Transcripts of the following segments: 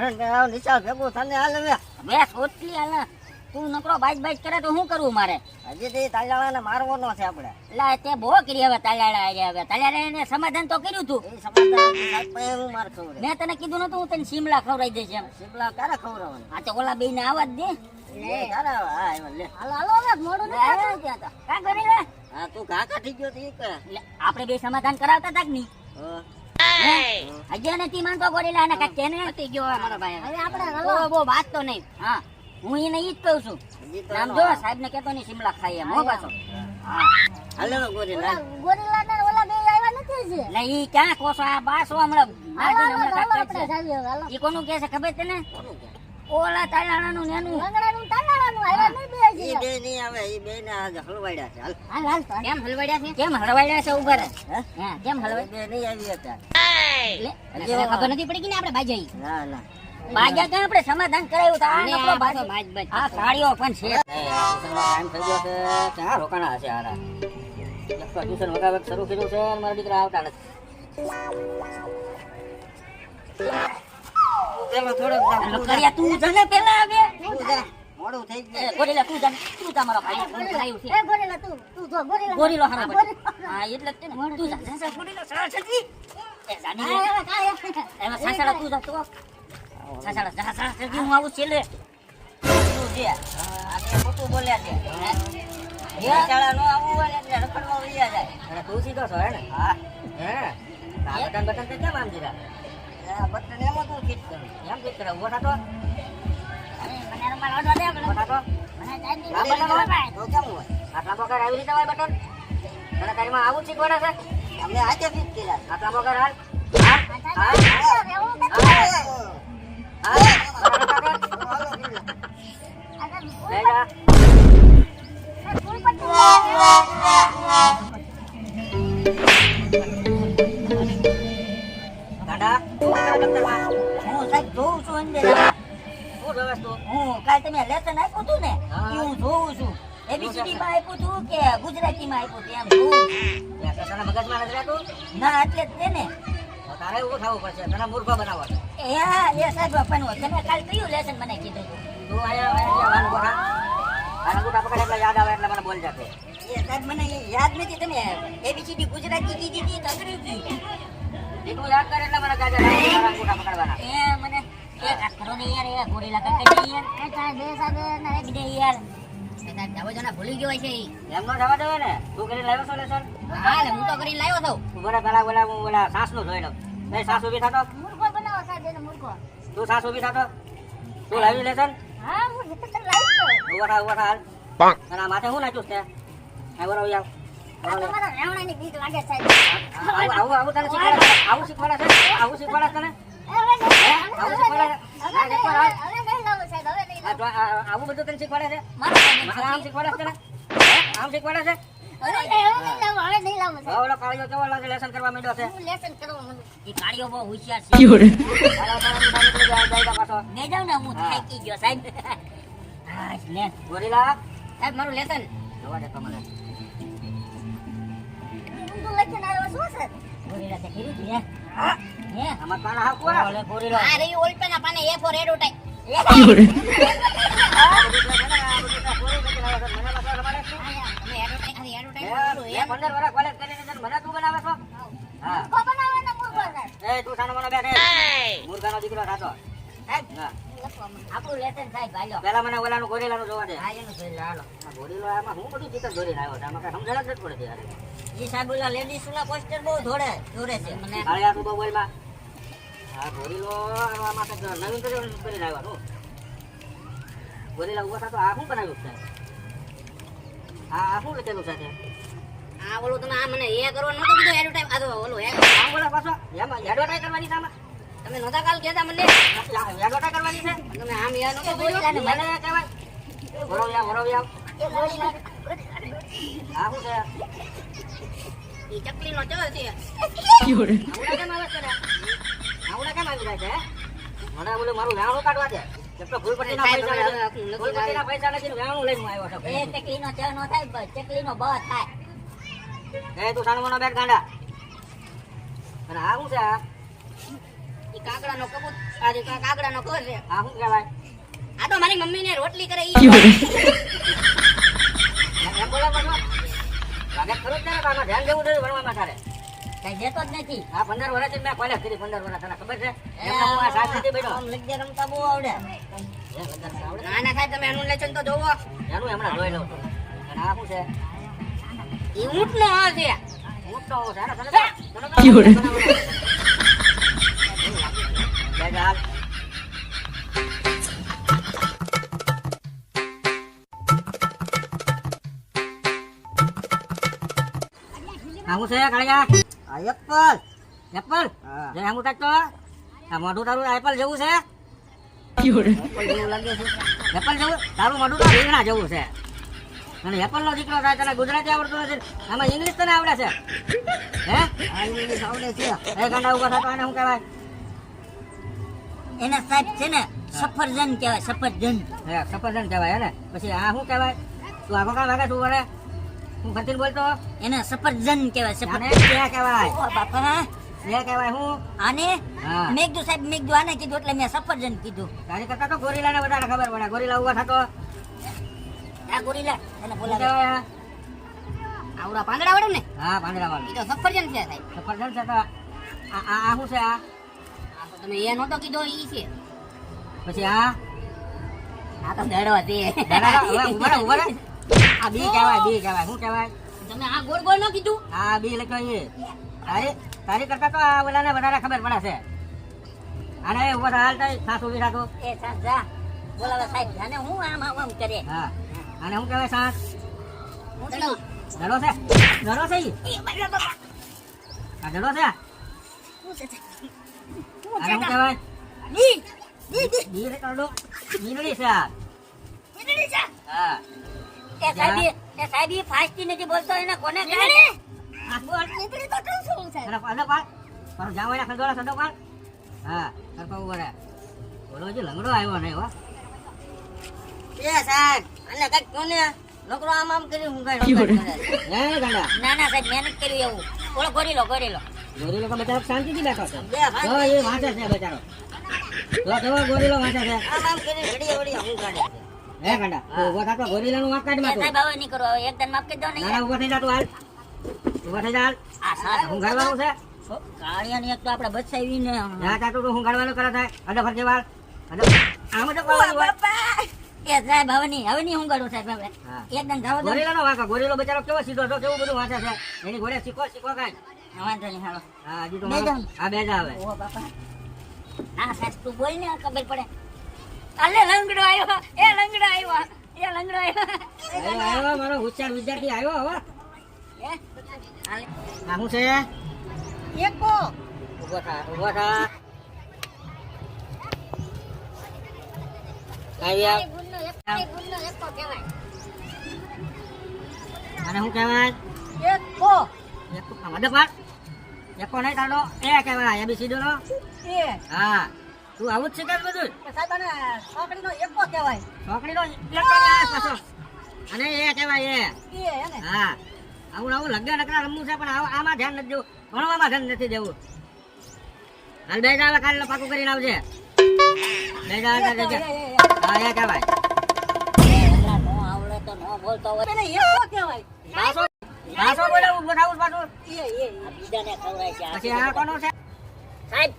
ભરણ કે આવ નિશાળ ભેગું થાને હાલ હવે બે સોટલી હાલ તું નકરો બાજ કરે તો શું કરવું મારે હજી તે તાળાવાને મારવાનો છે આપણે એટલે તે બહુ કરી હવે તાળાળા આવ્યા હવે તાળાળા એને સમાધાન તો કર્યું તું એ સમાધાન સાહેબ પાસે હું માર ખવડે મેં તને કીધું નતું હું તને શિમલા ખવડાવી દઈશ એમ શિમલા ક્યારે ખવડાવવાનું આ તો ઓલા બેયને આવા જ દે લે ક્યારે આવે? હા આવ્યો લે હાલો હાલો હવે મોડું ન થાય ત્યાં તો કા કરી લે હા તું ઘા કાઢી ગયો તો ઈ કરે એટલે આપણે બે સમાધાન કરાવતા હતા કે નહીં હજી નથી માનતો ગોરીલા ને કાંઈક તેને નથી ગયો હવે મારો ભાઈ હવે આપણે બહુ વાત તો નહીં હા હું એને ઈ જ કહું છું નામ જો સાહેબ ને કેતો નહીં શિમલા ખાઈ એમ હો પાછો હા હાલે નો ગોરીલા ગોરીલા ને ઓલા બે આવ્યા નથી હજી. એટલે ઈ ક્યાં કોસો આ બાસો હમણાં હાલો, કાંઈક હાલો, કરે આપણે છે. જાવીએ, હાલો. ઈ કોનું કે છે ખબર તને કોનું કે? ઓલા તાલાણાનું નેનું લંગડાનું તાલાળાનું આવ્યા નહીં બે હજી. ઈ બે નહીં આવે ઈ બે ને આજે હલવાડ્યા છે હાલ હાલ, હાલ તો. કેમ હલવાડ્યા છે કેમ હલવાડ્યા છે ઉભા રહે હે કેમ હલવાડ્યા બે નહીં આવી હતા એટલે તને ખબર નથી પડી કે ને આપણે બાજાઈ ના ના બાજા ક્યાં આપણે સમાધાન કરાયું તો આ નકરો બાજો આ સાડીઓ પણ છે ટાઈમ થઈ ગયો છે ક્યાં રોકાણા હશે હારા એક તો ટ્યુશન વગાવત શરૂ કર્યું છે અને મારા દીકરા આવતા નથી પેલો થોડોક કર્યા તું જને પેલા આવે મોડું થઈ એ ગયું ગોરીલા તું જાને તું તમારો ભાઈ ફોન કરાયું છે એ ગોરીલા તું જો ગોરીલા. ગોરીલો હારો હા, પડે હા એટલે જ તે ને તું જા જા ગોરીલો સાળ છતી એ જાની હા, હવે કાંઈ હશે. એમાં સાસડા તું જા તો સાસડા જા સાળ છતી હું આવું છેલે તું જે આ તે ખોટું બોલ્યા છે હે શાળા નો આવું હોય ને એટલે રખડવા વળ્યા જાય અને તું સીધો છો હે ને હા હે આ બટન બટન તે કેમ આમ દીધા આ બટન એમ તું ફિટ કર એમ ફિટ કર ઉભો થાતો મને રમવા લાવવા દે ઉભો થાતો મને ટાઈમ આ નહીં બટન હોય ભાઈ તો કેમ હોય આટલા વગર આવી રીતે હોય બટન તને તારીમાં આવું શીખવાડે છે અમે આજે ફિટ કર્યા આટલા વગર હાલ હાલ હું સાહેબ જોઉં છું અંદર હું કાલ તમે લેસન આપ્યું હતું ને ઈ હું જોઉં છું એબીસીડી માં આપ્યું હતું કે ગુજરાતી માં આપ્યું હતું એમ જોઉં ના એટલે જ તે ને તારે એવું થવું પડશે તને મૂર્ખો બનાવવા છે. એ હા એ સાહેબ આપવાનું તમે કાલ કયું લેસન મને કીધું હતું તું અહીંયા વાનું બોલા તારા અંગૂઠા પકડે એટલે યાદ આવે એટલે મને બોલ જાતે એ સાહેબ મને યાદ નથી તમે એબીસીડી ગુજરાતી કીધી હતી કે અંગ્રેજી એટલું યાદ કરે એટલે મને જાતે તારા અંગૂઠા પકડવાના એ મને એક હાથ કરો ને યાર એ ગોરીલા કાકા યાર એ કાંઈ બે સાહેબ ને એક દે યાર સાહેબ જાવો જના ભૂલી ગયો છે ઈ એમ ન થવા દેવે ને તું કરીને લાવ્યો છો લેસન હા લે હું તો કરીને લાવ્યો તો તું બરાબર પેલા બોલા હું બોલા સાસનું જોઈ લઉં એ સાસ ઊભી થતો મૂર્ખો બનાવો સાહેબ એને મૂર્ખો. તું સાસ ઊભી થતો તું લાવી લેસન હા હું લેસન લાવી તો. ઉભા થા હાલ અને આ માથે હું નાખ્યું છે આ બરાબર આવ આ તમારા રેવણાની બીક લાગે સાહેબ. આવું તને શીખવાડે છે આવું શીખવાડે છે આવું શીખવાડે છે તને હવે નહીં, આવું શીખવાડે છે હવે નહીં, હવે નહીં લાવું સાહેબ, હવે નહીં લાવું. આવું બધું તને શીખવાડે છે મારો મારે આમ શીખવાડે છે તને આમ શીખવાડે છે હવે નહીં લાવું સાહેબ. ઓલો કાળિયો કેવો લાગે લેસન કરવા માંડ્યો છે હું લેસન કરવા માંડું. ઈ કાળિયો બહુ હોશિયાર છે હાલો તારા બહાર નીકળી જાય પાછો મે જાઉં ને હું થાકી ગયો સાહેબ હા લે ગોરીલા સાહેબ મારું લેસન જોવા દે તો મને ઊંધું લખીને આવ્યો શું છે? ગોરીલા તે કર્યું છે હે આમાં પાના હાવ કોરા ઓલે ગોરીલો આ રહ્યું ઓલપેના પાને એ ફોર એડવર્ટાઈઝ. તમે એડવર્ટાઈઝ એ 15 વર્ષ કોલેજ કરીને તને મને તું બનાવે છો હા મૂર્ખો બનાવવાના મૂર્ખો સાહેબ. એ તું સાનો મને બેઠે મૂર્ખાનો દીકરો થાતો સાહેબ હા આપણું લેસન સાહેબ હાલો પેલા મને ઓલાનું ગોરીલાનું જોવા દે હા એનું જોઈ લો હાલો આ ગોરીલો આમાં હું બધું ચિત્ર દોરીને આવ્યો છે આમાં કઈ સમજણ જ નથી પડતી યાર ઈ સાહેબ ઓલા લેડીઝ ઓલા પોસ્ટર બહુ દોરે છે મને કાળિયા તું બહુ બોલમાં આ ગોરીલો આમાં કંઈક નવીન કરીને આવ્યો તું ગોરીલા ઉભા થતો આ શું બનાવ્યું છે આ શું લખેલું છે તે આ ઓલું તમે આ મને એ કરવાનું નતો કીધું એડવર્ટાઈઝ આ તો ઓલું એ આમ બોલા પાછો એમાં એડવર્ટાઈઝ કરવાની છે આમાં તમે નહોતા કાલ કહેતા મને એડવર્ટાઈઝ કરવાની છે તમે આમ યાર નતો બોલ્યા ને મને મને કહેવાય વરોવ્યા એ ગોળીલા આ શું છે ઈ ચકલીનો ચલ છે આવડા કેમ આવે છે આવડા કેમ આવી જાય છે મને બોલું મારું વેણું કાઢવા દે એક તો ફૂલપટ્ટીના પૈસા નથી વેણું લઈને આવ્યો છો એ ચકલીનો ચ નો થાય બસ ચકલીનો બ થાય એ તું સાનો બેટ ગાંડા અને આ શું છે આ ઈ કાગડાનો કબૂત આજે કાગડાનો ઘર છે આ શું કહેવાય? આ તો મારી મમ્મીને રોટલી કરે ઈ એમ બોલા પાછો? લાગે ખરું જ ને કે આમાં ધ્યાન દેવું જોઈએ ભણવામાં તારે. કઈ દેતો જ નથી. આ 15 વર્ષથી મેં કોલેજ કરી 15 વર્ષ તને ખબર છે? એમને હું આ સાથ નથી બેઠો. આમ લગી રમતા બહુ આવડે. એ લગન આવડે? નાના સાહેબ તમે એનું લેશન તો જોવો એનું હમણાં જોઈ લઉં છું. અને આ શું છે? ઈ ઊંટનો આ છે ઊંટનો છે ને? તને Cute. લે ચાલ. આ શું છે કાળિયા? આ એપલ. એપલ? હા. જે આમ ઉતારતો? આ મોઢું તારું એપલ જેવું છે? Cute. એપલ જેવું લાગે છે. એપલ જેવું? તારું મોઢું તો રીંગણા જેવું છે. અને એપલનો દીકરો થાય, તને ગુજરાતી આવડતું નથી, આમાં ઇંગ્લિશ તને આવડે છે? હે? આ ઇંગ્લિશ આવડે છે. એ ગાંડા ઉભા થતો એને શું કહેવાય? એના સાહેબ છે ને સફરજન કહેવાય, સફરજન. હે, સફરજન કહેવાય ને? પછી આ શું કહેવાય? તું આખો કામ વાગે તું વરે? હું ફરતીને બોલતો? એને સફરજન કહેવાય, આને સફરજન. બે કહેવાય. ઓ બાપા, બે કહેવાય હું? આને હા. મેં કીધું સાહેબ, મેં કીધું આને કીધું એટલે મેં સફરજન કીધું. તારી કરતા તો ગોરીલાને વધારે ખબર પડે. ગોરીલા ઉભા થતો આ ગોરીલા એને શું બોલાવે. કહેવાય આ? આવડા પાંદડા આવડે ને હા, પાંદડા વાળું. ઈ તો સફરજન છે સાહેબ સફરજન છે તો આ શું છે આ? આ તો તમે એ નહોતો કીધો ઈ છે પછી આ આ તો દડો છે દાદા, હવે ઉભા રહો, ઉભા રહો. આ બી કહેવાય, બી કહેવાય. શું કહેવાય? તમે આ ગોળ ગોળ નો કીધું આ બી લખ્યો એ. તારી કરતા તો આ ઓલાને વધારે ખબર પડે છે. આને ઉભો થા, હાલ થાય, સાસ ઊભી થતો. એ સાહેબ જા બોલાવે સાહેબ. આને હું આમ કરે. હા. આને શું કહેવાય સાસ? દડો દડો છે? દડો છે ઈ? આ દડો છે? આને શું કહેવાય? બી લખ્યો. બીનડી છે આ. હા. એ સાહેબ એ સાહેબ ઈ ફાસ્ટી નથી બોલતો, એને કોને કહે? આ બોલ. અને પાડ. પાડો જાવ એના ખંડોળા સડો પાડ. હા, સરખો ઉભો રહે. ઓલો હજી લંગડો આવ્યો નહીં હો. એ સાહેબ આને કઈક કોને નકરો આમ કરી હું કઈ Cute. હે ગાંડા? ના ના સાહેબ મહેનત કર્યું એવું. ઓલો ગોરીલો ગોરીલો. ગોરીલો તો બચારો શાંતિથી બેઠો છે. બે ભાઈ જો એ વાંચે છે બચારો. જો ગોરીલો વાંચે છે. આમ કરી ઘડીએ વળી હું કાઢે છે. હે ગાંડા? તું ઉભો થાતો ગોરીલાનું વાંક કાઢ એ માં તું. સાહેબ હવે નહીં કરો, હવે એકદમ માફ કરી દો ને. ના ના, ઉભો થઈ જા તું હાલ. ઉભો થઈ જા હાલ. આ સાહેબ હું ગાળવાનું છે? કાળિયાની એક તો આપણે બચાવીને ના ચાટું તો હું ગાળવાનું કરે થાય. અડો ફરજે વાળ. અડો. આમ જ ઓ કરવાનું હોય. બાપા એ સાહેબ હવે નહીં હું કરું સાહેબ હવે હા. એકદમ જાવ દો. ગોરીલાનો વાંક. ગોરીલો બચારો કેવો સીધો છે, કેવું બધું વાંચે છે. એની ઘોડે શીખો કાંઈ. વાંધો નહીં હાલો. હા, હજી તો બે જાઉં. આ બે જા હવે. ઓ બાપા ના સાહેબ તું બોલ ને ખબર પડે. અલે લંગડો આવ્યો, એ લંગડો આવ્યો, એ લંગડો આવ્યો. આવ્યો મારો હોશિયાર વિદ્યાર્થી આવ્યો હવે. હે? હાલે. આ શું છે? એકો ઉભો થા, ઉભો થા. આવી આવ. આને શું કહેવાય? એકો એક આમ અડો પાડ. એકો નહીં તારો એ કહેવાય ABCD નો. એ હા, તું આવું જ શીખે બધું. સાહેબ આને છોકરીનો એકો કહેવાય. છોકરીનો ઇલેક્ટ્રોનિક આવે પાછો. અને એ કહેવાય એ. એ એને હા, આવું લગ્ન નકરા રમવું છે પણ આમાં ધ્યાન નથી દેવું, ભણવામાં ધ્યાન નથી દેવું. હાલ બે જા, હવે કાલે પાકું કરીને આવજે. બે જા, હા એ કહેવાય. નો આવડે તો નો બોલતો હોય. એને એકો કહેવાય. પાછો બોલે ઉભો થાવું પાછું. આ બીજાને ખવડાય છે. પછી આ કોનું છે? સાહેબ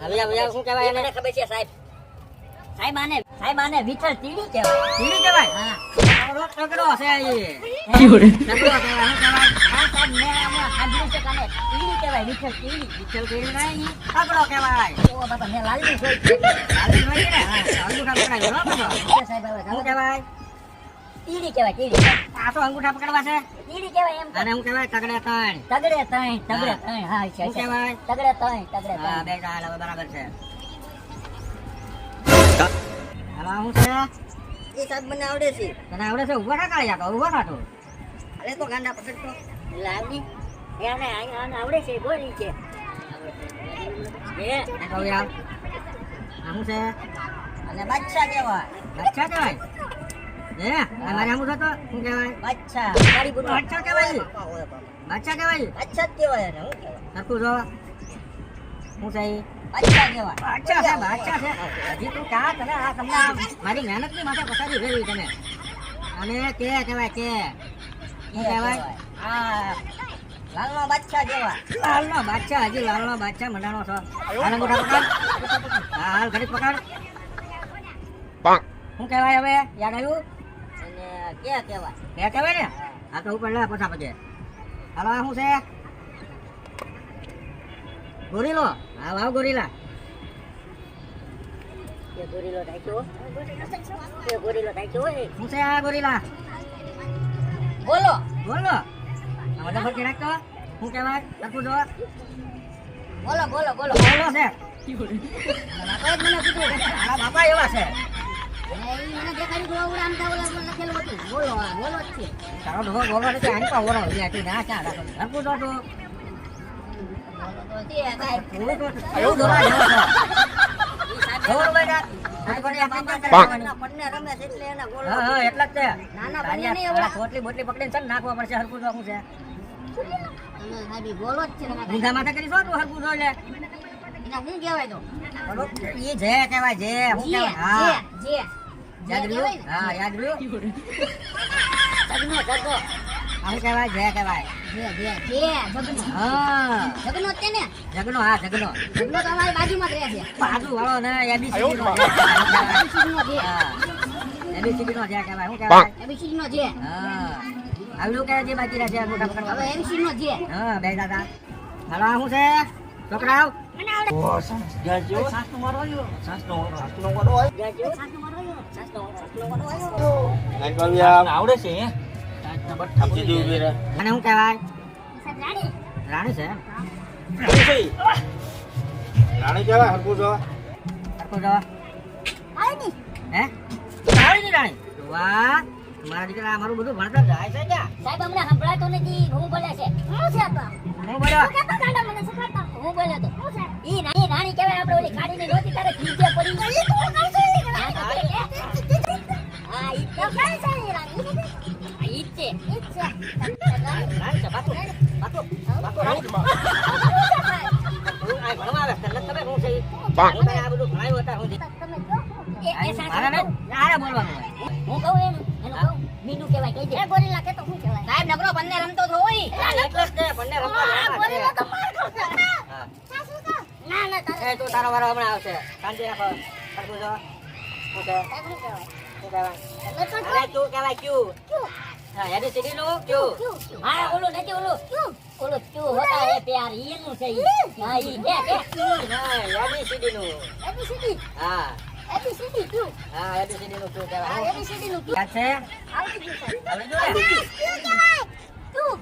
હવે શું કહેવાય એને? મને ખબર છે સાહેબ. સાહેબ આને વિઠ્ઠલ તીડી કહેવાય. તીડી કહેવાય? હા. આવડો તગડો છે એ. Cute. તગડો કહેવાય. શું કહેવાય? હા સાહેબ મેં હમણાં સાંભળ્યું છે કે આને તીડી કહેવાય, વિઠ્ઠલ તીડી. વિઠ્ઠલ તીડી નહીં, તગડો કહેવાય. ઓ બાપા મેં લાલની જોઈ છે. હાલી જોઈ ને? હા, અંગૂઠા પકડાય હો પાછો. સાહેબ હવે શું કહેવાય? તીડી કહેવાય, તીડી. પાછો અંગૂઠા પકડવા છે. તીડી કહેવાય એમ. આને શું કહેવાય? તગડે ત્રણ. તગડે ત્રણ. હા છે શું કહેવાય? તગડે ત્રણ. હા, બે ચાલ હવે બરાબર છે. હાલો, શું છે? એ સાહેબ મને આવડે છે. તને આવડે છે? ઉભો થા કાળિયા, તો ઉભો થા તું. અરે તો ગાંડા પકડતો. લાવની આને આવડે છે, ગોરી છે. આ કહું યાર. આ શું છે? અને બાદશાહ કહેવાય. બચ્ચા કહેવાય? હે? આ મારે આમ થતો શું કહેવાય? બાદશાહ ગાડી બોલો. બાદશાહ કહેવાય? બચ્ચા કહેવાય? બાદશાહ જ કહેવાય એને. હું કહેવાય? સરખું જો. શું છે ઈ? બાદશાહ જેવા. બાદશાહ છે, બાદશાહ છે. હજી તું ક્યાં તને આ તમને આ મારી મહેનતની માથે પસારી ફેરવી તમે. અને કે કહેવાય કે શું કહેવાય? આ લાલનો બાદશાહ જેવા. લાલનો બાદશાહ, હજી લાલનો બાદશાહ મંડાણો છો. હાલ અંગૂઠા પકડ. હા, હાલ ઘડીક પકડ. શું કહેવાય હવે? યાદ આવ્યું? એને કે કહેવાય. કે કહેવાય ને? આ તો ઉપર લે પછા પછી. હાલો આ શું છે? ગોરીલો. હા વાવ ગોરીલા. કે ગોરીલો ઢાંક્યો. કે ગોરીલો ઢાંક્યો હોય. શું છે આ ગોરીલા? બોલો. બોલો. આ બધા ભરતી રાખતો. શું કહેવાય? લખું જો. બોલો બોલો બોલો. બોલો છે. બાપાએ જ મને કીધું. આ બાપા એવા છે. અને ઈ મને દેખાડ્યું કે ઓલા આમ થાય, ઓલા લખેલું હતું. બોલો આ બોલો જ છે. તારો ઢોકો બોલો નથી આની પા ઓરો હજી આટી ના ક્યાં રાખો. લખું જો તું. બોલો તો તે કાંઈ. એવું તો એવું દોરા જેવો છે. ઈ સાહેબ ખબર બેટા? આ તો કોઈ આપણે ક્યાં કરવાની? નાના પન્ને રમે છે એટલે એના બોલો. હા હા એટલા જ છે. નાના તારી પન્ને નહીં આ એવડા. પોટલી બોટલી પકડીને છે ને નાખવા પડશે હરકું જો શું છે. તમે સાહેબ ઈ બોલો જ છે ને. ઊંધા માથે કરી શું તું હરકું જોઈ લે. એને શું કહેવાય તો? ઈ જે કહેવાય જે શું જે કહેવાય? હા જે યાદ રહ્યું? હા યાદ રહ્યું? જગનો જગો. આ શું કહેવાય? જે કહેવાય. જે જગનો. હા જગનો જ છે ને. જગનો. હા જગનો. જગનો તો અમારી બાજુમાં જ રહે છે. બાજુ વાળો ને એબીસીડી નો એબીસીડી નો જે. હા એબીસીડી નો જે કહેવાય શું કહેવાય? એબીસીડી નો જે. હા આવલું કે જે બાકી રહ્યા છે મોટા હવે પકડવા. એબીસીડી નો જે. હા બે દાદા. હાલો આ શું છે? છોકરાઓ મને આવડે. સાસનું મારો આવ્યો. સાસનો મારો આવ્યો. સાસનો આવ્યો. આવડે છે હે? અને શું કહેવાય? સાહેબ રાણી. રાણી છે. રાણી કેવાય હરકું છો? હરકું જો. આવડી. હે? આવડી ગઈ રાણી. વાહ મારા દીકરા મારું બધું ભણતર જાય છે ક્યાં? સાહેબ અમને સંભળાતો નથી. હું બોલે છે. હું છે તો? હું બોલ્યો? કેતો ગાંડા મને શીખવાડતા. હું બોલે તો. હું છે? ઈ રાણી કહેવાય. આપણે ઓલી ખાડીની નહોતી તારે ખીજે પડી. ઈ તું કરશે ઈ હા, ઈ તો કઈ છે ઈ રાણી? ઈ જ છે. ઈ જ છે. રાણી છે બાપુ. બાપુ. બાપુ રાણી. હું આ ભણવા આવે. તને ખબર હું છે ઈ? હું તને આ બધું ભણાવ્યું હતા હું જી. તમે કહો. મારા ને આરે બોલવાનું હોય. હું કહું એનું કહું. મીંડું કહેવાય કહી દે. એ ગોરીલા કેતો શું કહેવાય? સાહેબ નકરો બંને રમતો તો હોય. એટલે જ તે બંને રમવા આ જવાના ગોરીલો છે. તો માર ખાશે. હા. સાસુ તો? ના ના તારે. એ તું તારો વારો હમણાં આવશે. શાંતિ રાખો. હરકું જો. શું છે? સાહેબ શું કહેવાય? શું કહેવાય? લખણ અરે તું કહેવાય ક્યુ. ક્યું? હા એબીસીડી નું ક્યુ. ક્યું? હા ઓલું નથી ઓલું. ઓલું ક્યું હોતા હે પ્યાર ઈ એનું છે ઈ. હા ઈ કે હા એબીસીડી નું. એબીસીડી. હા એબીસીડી ક્યું? હા એબીસીડી નું ક્યુ આ કહેવાય. એબીસીડી નું ક્યું? યાદ છે? આવડી ગયું સાહેબ. આવડી ગયું ને? ક્યું કહેવાય? ક્યું?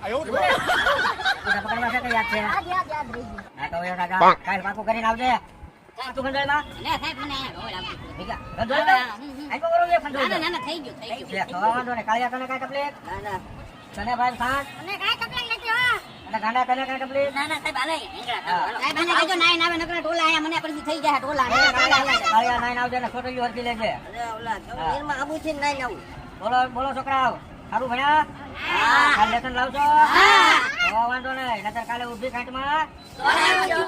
બધા પકડવા છે કે યાદ છે? યાદ યાદ યાદ રહી ગયું. હા તો એ રાજા કાલ પાકું કરીને આવજે. તું ખંડોળમાં? ને સાહેબ મને રોડ આપો. ઠીક છે. ખંડોળ તો? આઈ કો કરો એ ખંડોળ. ના ના થઈ ગયું થઈ ગયું. લે, તો વાંધો નહીં. કાળિયા તને કાંઈ તકલીફ? ના ના તને ભાઈ સાંજ? મને કાંઈ તકલીફ નથી હો. અને ગાંડા તને કાંઈ તકલીફ? ના ના સાહેબ હાલે હિંગડા હા. સાહેબ આને કહેજો નાય નાવે નકરા ટોલા આયા મને પછી થઈ જાય ટોલા કાળિયા નાઈને આવજે ને છોટલીઓ હરખી લેજે. ઓલા હા. નીરમાં આબુ છે નાય નાવું બોલો બોલો છોકરાઓ સારું ભણ્યા? હા કાલ લેસન લાવશો? હા તો વાંધો નહીં નતર કાલે ઊભી ખાંટમાં